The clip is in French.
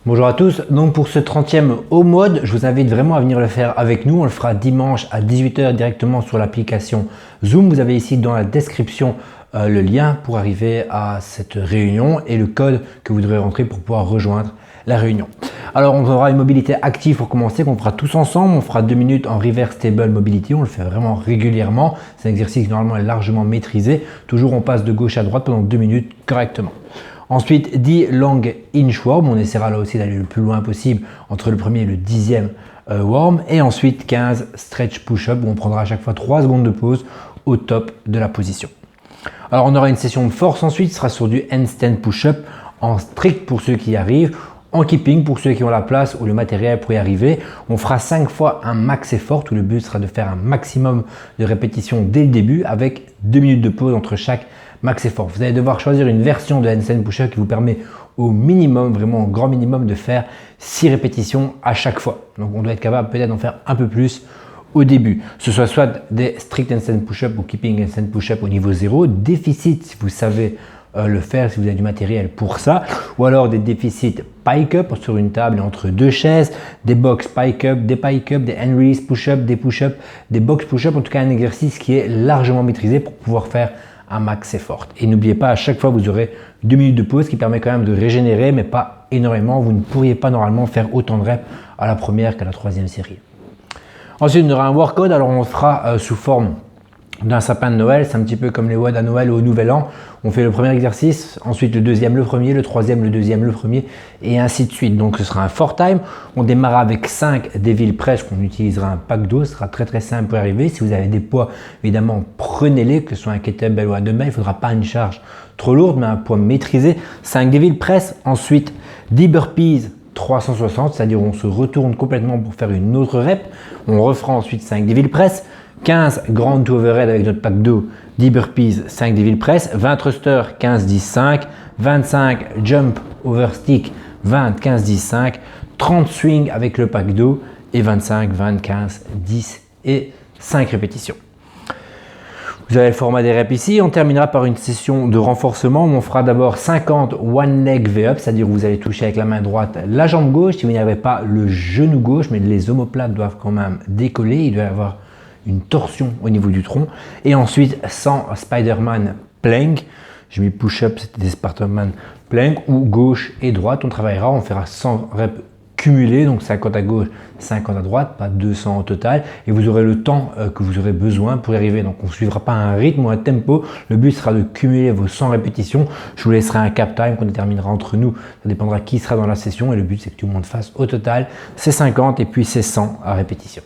Bonjour à tous, donc pour ce 30e home mode, je vous invite vraiment à venir le faire avec nous. On le fera dimanche à 18 h directement sur l'application Zoom. Vous avez ici dans la description le lien pour arriver à cette réunion et le code que vous devrez rentrer pour pouvoir rejoindre la réunion. Alors on aura une mobilité active pour commencer, qu'on fera tous ensemble. On fera 2 minutes en reverse table mobility, on le fait vraiment régulièrement. C'est un exercice qui normalement est largement maîtrisé. Toujours on passe de gauche à droite pendant 2 minutes correctement. Ensuite, 10 long inchworm, on essaiera là aussi d'aller le plus loin possible entre le premier et le 10e worm. Et ensuite 15 stretch push-up où on prendra à chaque fois 3 secondes de pause au top de la position. Alors on aura une session de force ensuite, ce sera sur du handstand push-up en strict pour ceux qui y arrivent, en keeping pour ceux qui ont la place ou le matériel pour y arriver. On fera 5 fois un max effort où le but sera de faire un maximum de répétitions dès le début avec 2 minutes de pause entre chaque max effort. Vous allez devoir choisir une version de handstand push-up qui vous permet au minimum, vraiment au grand minimum, de faire 6 répétitions à chaque fois. Donc on doit être capable peut-être d'en faire un peu plus au début. Ce soit des strict handstand push-up ou keeping handstand push-up au niveau 0, déficit si vous savez le faire, si vous avez du matériel pour ça, ou alors des déficits pike up sur une table entre deux chaises, des box pike up, des hand release push-up, des push-up, des box push-up, en tout cas un exercice qui est largement maîtrisé pour pouvoir faire un max effort. Et n'oubliez pas, à chaque fois vous aurez 2 minutes de pause qui permet quand même de régénérer, mais pas énormément. Vous ne pourriez pas normalement faire autant de reps à la première qu'à la 3e série. Ensuite, on aura un workout, alors on le fera sous forme d'un sapin de Noël. C'est un petit peu comme les WOD à Noël ou au Nouvel An. On fait le premier exercice, ensuite le deuxième, le premier, le troisième, le deuxième, le premier, et ainsi de suite. Donc ce sera un 4 time. On démarrera avec 5 devil press qu'on utilisera un pack d'eau. Ce sera très simple pour y arriver. Si vous avez des poids, évidemment, prenez-les, que ce soit un kettlebell ou un dumbbell. Il ne faudra pas une charge trop lourde, mais un poids maîtrisé. 5 devil press, ensuite 10 burpees 360, c'est-à-dire on se retourne complètement pour faire une autre rep. On refera ensuite 5 devil press, 15 grand to overhead avec notre pack d'eau, 10 burpees, 5 devil press, 20 thrusters, 15, 10, 5, 25 jump over stick, 20, 15, 10, 5, 30 swing avec le pack d'eau et 25, 20, 15, 10 et 5 répétitions. Vous avez le format des reps ici. On terminera par une session de renforcement. On fera d'abord 50 one leg V-up, c'est-à-dire vous allez toucher avec la main droite la jambe gauche. Si vous n'y avez pas le genou gauche, mais les omoplates doivent quand même décoller. Il doit y avoir une torsion au niveau du tronc. Et ensuite 100 Spider-Man plank. J'ai mis push-up, c'était des Spider-Man plank ou gauche et droite. On travaillera, on fera 100 reps cumulés, donc 50 à gauche, 50 à droite, pas 200 au total, et vous aurez le temps que vous aurez besoin pour y arriver. Donc on ne suivra pas un rythme ou un tempo, le but sera de cumuler vos 100 répétitions. Je vous laisserai un cap time qu'on déterminera entre nous, ça dépendra qui sera dans la session, et le but c'est que tout le monde fasse au total ces 50 et puis ces 100 à répétition.